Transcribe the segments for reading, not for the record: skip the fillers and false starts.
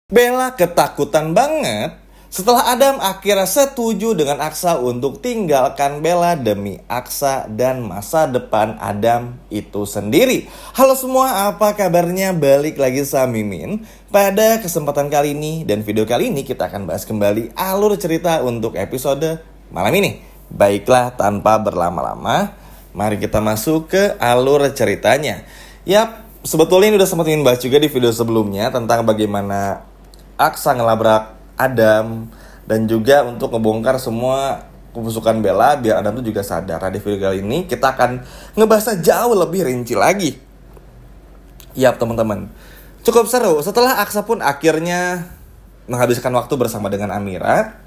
Bella ketakutan banget setelah Adam akhirnya setuju dengan Aksa untuk tinggalkan Bella demi Aksa dan masa depan Adam itu sendiri. Halo semua, apa kabarnya? Balik lagi sama Mimin. Pada kesempatan kali ini dan video kali ini kita akan bahas kembali alur cerita untuk episode malam ini. Baiklah, tanpa berlama-lama, mari kita masuk ke alur ceritanya. Yap, sebetulnya ini udah sempat ingin bahas juga di video sebelumnya tentang bagaimana Aksa ngelabrak Adam dan juga untuk ngebongkar semua kebusukan Bella biar Adam tuh juga sadar. Nah, di video kali ini kita akan ngebahasnya jauh lebih rinci lagi. Yap teman-teman, cukup seru setelah Aksa pun akhirnya menghabiskan waktu bersama dengan Amira.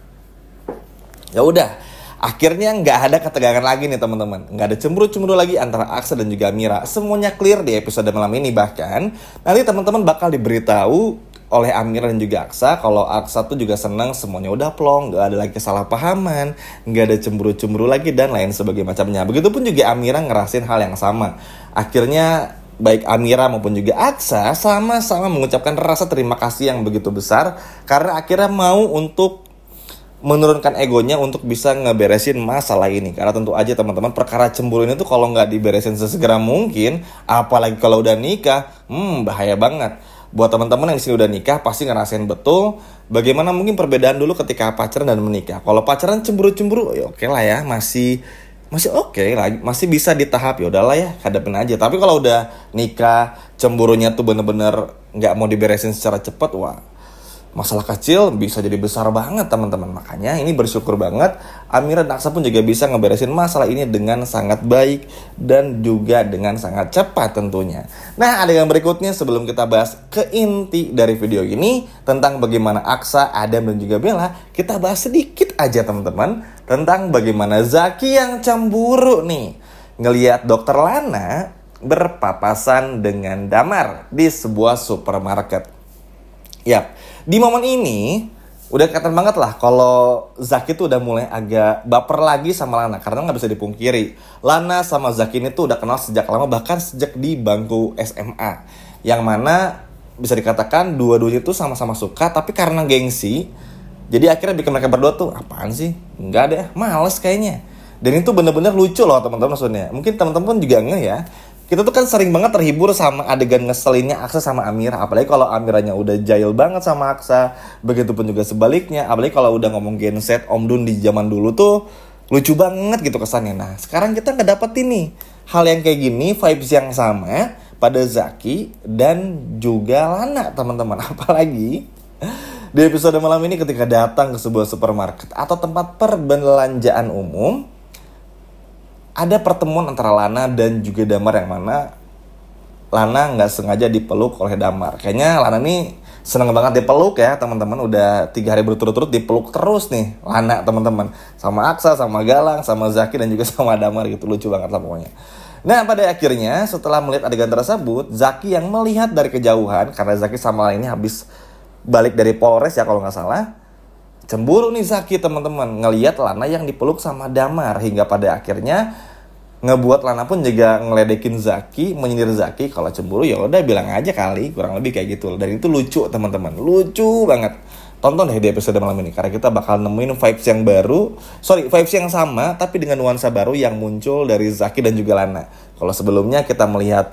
Ya udah, akhirnya nggak ada ketegangan lagi nih teman-teman. Nggak ada cemburu-cemburu lagi antara Aksa dan juga Amira. Semuanya clear di episode malam ini. Bahkan nanti teman-teman bakal diberitahu oleh Amira dan juga Aksa kalau Aksa tuh juga senang semuanya udah plong, gak ada lagi kesalahpahaman, gak ada cemburu-cemburu lagi dan lain sebagainya macamnya. Begitupun juga Amira ngerasain hal yang sama. Akhirnya baik Amira maupun juga Aksa sama-sama mengucapkan rasa terima kasih yang begitu besar karena akhirnya mau untuk menurunkan egonya untuk bisa ngeberesin masalah ini. Karena tentu aja teman-teman, perkara cemburu ini tuh kalau nggak diberesin sesegera mungkin, apalagi kalau udah nikah, bahaya banget. Buat teman-teman yang di sini udah nikah pasti ngerasain betul bagaimana mungkin perbedaan dulu ketika pacaran dan menikah. Kalau pacaran cemburu-cemburu ya oke lah ya, masih oke lah, masih bisa di tahap ya udahlah ya, hadapin aja. Tapi kalau udah nikah, cemburunya tuh bener-bener nggak mau diberesin secara cepat, wah, masalah kecil bisa jadi besar banget teman-teman. Makanya ini bersyukur banget Amira dan Aksa pun juga bisa ngeberesin masalah ini dengan sangat baik dan juga dengan sangat cepat tentunya. Nah, adegan berikutnya sebelum kita bahas ke inti dari video ini tentang bagaimana Aksa, Adam dan juga Bella, kita bahas sedikit aja teman-teman tentang bagaimana Zaki yang cemburu nih ngelihat Dokter Lana berpapasan dengan Damar di sebuah supermarket. Yap, di momen ini udah kelihatan banget lah kalau Zaki tuh udah mulai agak baper lagi sama Lana. Karena gak bisa dipungkiri, Lana sama Zaki ini tuh udah kenal sejak lama, bahkan sejak di bangku SMA. Yang mana bisa dikatakan dua-duanya tuh sama-sama suka, tapi karena gengsi, jadi akhirnya bikin mereka berdua tuh, apaan sih? Enggak deh, males kayaknya. Dan itu bener-bener lucu loh teman-teman maksudnya. Mungkin teman-teman juga ngeh ya. Kita tuh kan sering banget terhibur sama adegan ngeselinnya Aksa sama Amira. Apalagi kalau Amiranya udah jahil banget sama Aksa. Begitupun juga sebaliknya. Apalagi kalau udah ngomong genset Om Dun di zaman dulu tuh lucu banget gitu kesannya. Nah, sekarang kita ngedapetin nih hal yang kayak gini, vibes yang sama pada Zaki dan juga Lana teman-teman. Apalagi di episode malam ini ketika datang ke sebuah supermarket atau tempat perbelanjaan umum, ada pertemuan antara Lana dan juga Damar yang mana Lana nggak sengaja dipeluk oleh Damar. Kayaknya Lana nih seneng banget dipeluk ya teman-teman. Udah 3 hari berturut-turut dipeluk terus nih Lana teman-teman. Sama Aksa, sama Galang, sama Zaki dan juga sama Damar gitu. Lucu banget lah pokoknya. Nah, pada akhirnya setelah melihat adegan tersebut, Zaki yang melihat dari kejauhan, karena Zaki sama Lana ini habis balik dari Polres ya kalau nggak salah, cemburu nih Zaki teman-teman ngelihat Lana yang dipeluk sama Damar, hingga pada akhirnya ngebuat Lana pun juga ngeledekin Zaki, menyindir Zaki kalau cemburu ya udah bilang aja kali, kurang lebih kayak gitu. Dan itu lucu teman-teman, lucu banget. Tonton deh di episode malam ini karena kita bakal nemuin vibes yang baru, vibes yang sama tapi dengan nuansa baru yang muncul dari Zaki dan juga Lana. Kalau sebelumnya kita melihat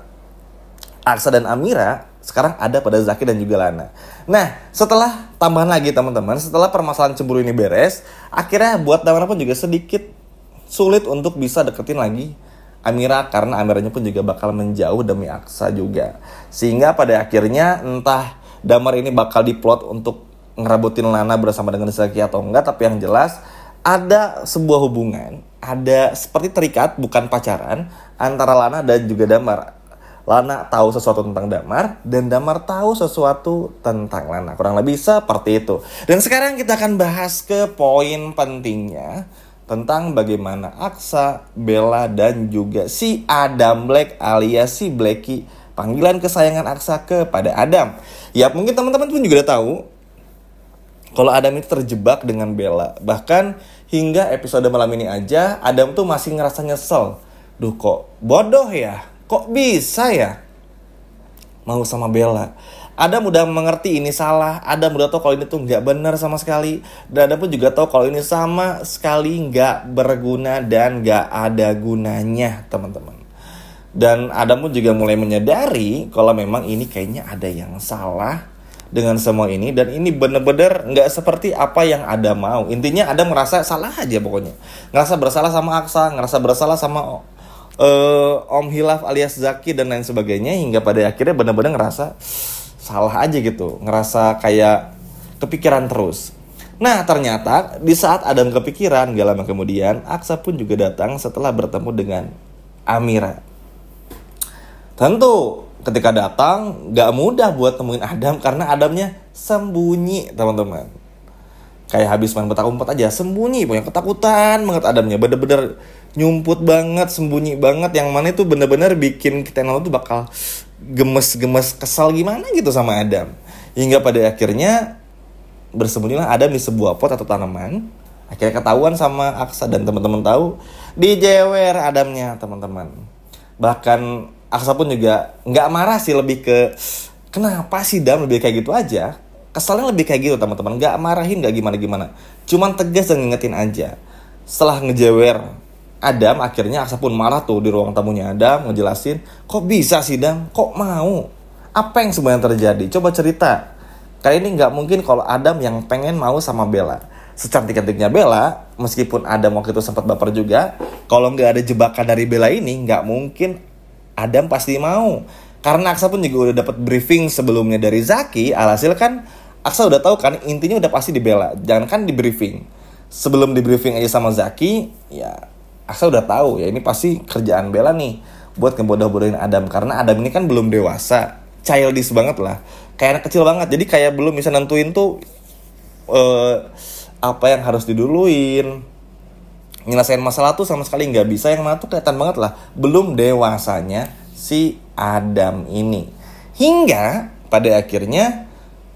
Aksa dan Amira, sekarang ada pada Zaki dan juga Lana. Nah, setelah tambahan lagi teman-teman, setelah permasalahan cemburu ini beres, akhirnya buat Damar pun juga sedikit sulit untuk bisa deketin lagi Amira karena Amiranya pun juga bakal menjauh demi Aksa juga. Sehingga pada akhirnya entah Damar ini bakal diplot untuk ngerabutin Lana bersama dengan Zaki atau enggak, tapi yang jelas ada sebuah hubungan, ada seperti terikat bukan pacaran antara Lana dan juga Damar. Lana tahu sesuatu tentang Damar dan Damar tahu sesuatu tentang Lana. Kurang lebih seperti itu. Dan sekarang kita akan bahas ke poin pentingnya tentang bagaimana Aksa, Bella dan juga si Adam Black alias si Blacky, panggilan kesayangan Aksa kepada Adam. Ya, mungkin teman-teman pun juga udah tahu kalau Adam itu terjebak dengan Bella. Bahkan hingga episode malam ini aja Adam tuh masih ngerasa nyesel. Duh, kok bodoh ya? Kok bisa ya mau sama Bella? Adam udah mengerti ini salah, Adam udah tahu kalau ini tuh nggak benar sama sekali, dan Adam pun juga tahu kalau ini sama sekali nggak berguna dan nggak ada gunanya, teman-teman. Dan Adam pun juga mulai menyadari kalau memang ini kayaknya ada yang salah dengan semua ini, dan ini bener-bener nggak seperti apa yang Adam mau. Intinya Adam merasa salah aja pokoknya, ngerasa bersalah sama Aksa, ngerasa bersalah sama Om Hilaf alias Zaki dan lain sebagainya, hingga pada akhirnya bener-bener ngerasa salah aja gitu, ngerasa kayak kepikiran terus. Nah ternyata di saat Adam kepikiran, gak lama kemudian Aksa pun juga datang setelah bertemu dengan Amira. Tentu ketika datang gak mudah buat temuin Adam karena Adamnya sembunyi, teman-teman. Kayak habis main petak umpet aja, sembunyi, punya ketakutan banget Adamnya, bener-bener nyumput banget, sembunyi banget, yang mana itu bener-bener bikin kita nonton tuh bakal gemes-gemes, kesal gimana gitu sama Adam. Hingga pada akhirnya bersembunyilah Adam di sebuah pot atau tanaman. Akhirnya ketahuan sama Aksa dan teman-teman tahu, dijewer Adamnya, teman-teman. Bahkan Aksa pun juga nggak marah sih, lebih ke kenapa sih Dam, lebih kayak gitu aja. Kesalnya lebih kayak gitu, teman-teman. Nggak marahin, nggak gimana-gimana, cuman tegas dan ngingetin aja. Setelah ngejewer Adam, akhirnya Aksa pun marah tuh di ruang tamunya Adam, ngejelasin, kok bisa sih Dam, kok mau, apa yang sebenarnya terjadi, coba cerita. Kali ini nggak mungkin kalau Adam yang pengen mau sama Bella. Secantik-cantiknya Bella, meskipun Adam waktu itu sempat baper juga, kalau nggak ada jebakan dari Bella ini, nggak mungkin Adam pasti mau. Karena Aksa pun juga udah dapat briefing sebelumnya dari Zaki, alhasil kan Aksa udah tahu kan intinya udah pasti di Bella. Jangan kan di briefing. Sebelum di briefing aja sama Zaki, ya Aksa udah tahu ya ini pasti kerjaan Bella nih buat ngebodoh-bodohin Adam. Karena Adam ini kan belum dewasa, childish banget lah, kayak anak kecil banget. Jadi kayak belum bisa nentuin tuh apa yang harus diduluin, nyelesain masalah tuh sama sekali nggak bisa. Yang mana tuh kelihatan banget lah belum dewasanya si Adam ini. Hingga pada akhirnya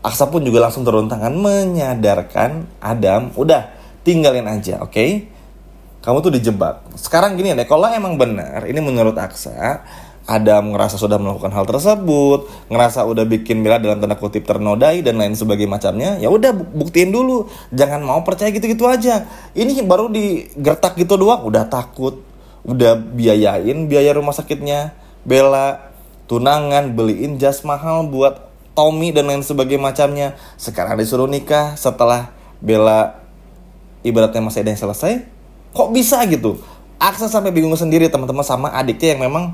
Aksa pun juga langsung turun tangan menyadarkan Adam, udah tinggalin aja, oke? Kamu tuh dijebak. Sekarang gini deh, kalau emang benar ini menurut Aksa, Adam ngerasa sudah melakukan hal tersebut, ngerasa udah bikin Bella dalam tanda kutip ternodai dan lain sebagainya macamnya, ya udah buktiin dulu. Jangan mau percaya gitu-gitu aja. Ini baru digertak gitu doang udah takut, udah biayain biaya rumah sakitnya Bella, tunangan, beliin jas mahal buat Tommy dan lain sebagainya macamnya. Sekarang disuruh nikah setelah Bella ibaratnya masih ada yang selesai. Kok bisa gitu? Aksa sampai bingung sendiri, teman-teman, sama adiknya yang memang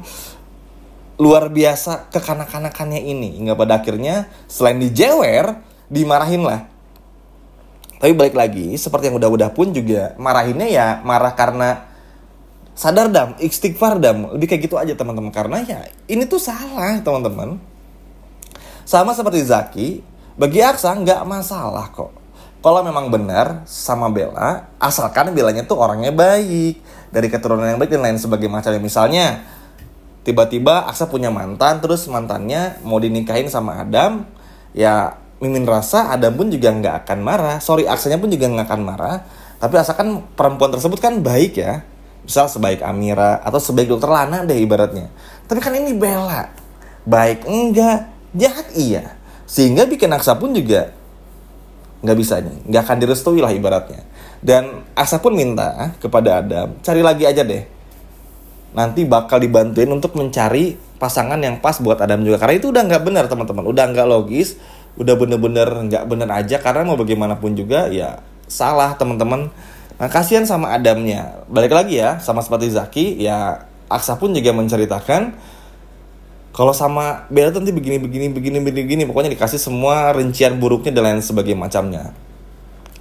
luar biasa kekanak-kanakannya ini. Hingga pada akhirnya selain dijewer, dimarahin lah. Tapi balik lagi, seperti yang udah-udah pun juga marahinnya ya marah karena sadar Dam, istighfar Dam. Lebih kayak gitu aja, teman-teman. Karena ya ini tuh salah, teman-teman. Sama seperti Zaki, bagi Aksa nggak masalah kok kalau memang benar sama Bella, asalkan Bellanya tuh orangnya baik, dari keturunan yang baik dan lain sebagainya macamnya. Misalnya tiba-tiba Aksa punya mantan, terus mantannya mau dinikahin sama Adam, ya Mimin rasa Adam pun juga nggak akan marah. Sorry, Aksanya pun juga nggak akan marah. Tapi asalkan perempuan tersebut kan baik ya, misal sebaik Amira atau sebaik Dokter Lana deh ibaratnya. Tapi kan ini Bella, baik enggak, jahat iya, sehingga bikin Aksa pun juga nggak bisa nih, nggak akan direstui lah ibaratnya. Dan Aksa pun minta kepada Adam, cari lagi aja deh, nanti bakal dibantuin untuk mencari pasangan yang pas buat Adam juga. Karena itu udah nggak benar, teman-teman, udah nggak logis, udah bener-bener nggak bener aja. Karena mau bagaimanapun juga ya salah, teman-teman. Nah kasihan sama Adamnya. Balik lagi ya, sama seperti Zaki, ya Aksa pun juga menceritakan kalau sama Bella tuh nanti begini. Pokoknya dikasih semua rincian buruknya dan lain sebagainya macamnya.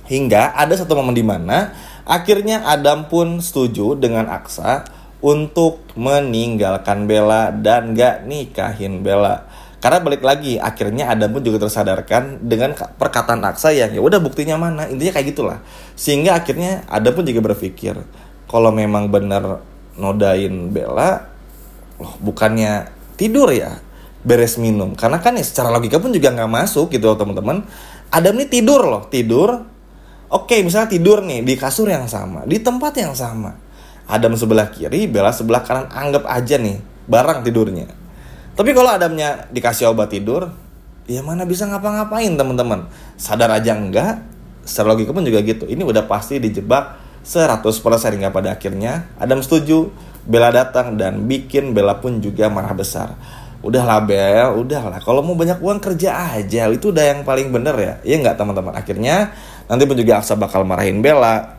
Hingga ada satu momen di mana akhirnya Adam pun setuju dengan Aksa untuk meninggalkan Bella dan gak nikahin Bella. Karena balik lagi, akhirnya Adam pun juga tersadarkan dengan perkataan Aksa yang ya udah buktinya mana. Intinya kayak gitulah. Sehingga akhirnya Adam pun juga berpikir, kalau memang benar nodain Bella, loh bukannya tidur ya, beres minum. Karena kan ya secara logika pun juga gak masuk gitu loh, teman-teman. Adam nih tidur. Oke, misalnya tidur nih di kasur yang sama, di tempat yang sama. Adam sebelah kiri, Bella sebelah kanan. Anggap aja nih bareng tidurnya. Tapi kalau Adamnya dikasih obat tidur, ya mana bisa ngapa-ngapain teman-teman. Sadar aja enggak, secara logika pun juga gitu. Ini udah pasti dijebak 100% hingga pada akhirnya Adam setuju, Bella datang dan bikin Bella pun juga marah besar. Udahlah Bel, udahlah. Kalau mau banyak uang kerja aja, itu udah yang paling bener ya. Iya nggak teman-teman? Akhirnya nanti pun juga Aksa bakal marahin Bella.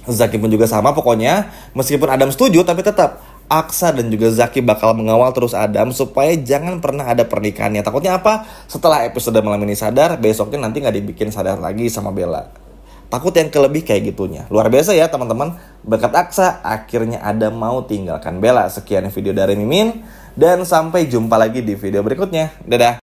Zaki pun juga sama pokoknya. Meskipun Adam setuju, tapi tetap Aksa dan juga Zaki bakal mengawal terus Adam supaya jangan pernah ada pernikahannya. Takutnya apa? Setelah episode malam ini sadar, besoknya nanti nggak dibikin sadar lagi sama Bella. Takut yang kelebih kayak gitunya. Luar biasa ya teman-teman. Berkat Aksa, akhirnya Adam mau tinggalkan Bella. Sekian video dari Mimin. Dan sampai jumpa lagi di video berikutnya. Dadah.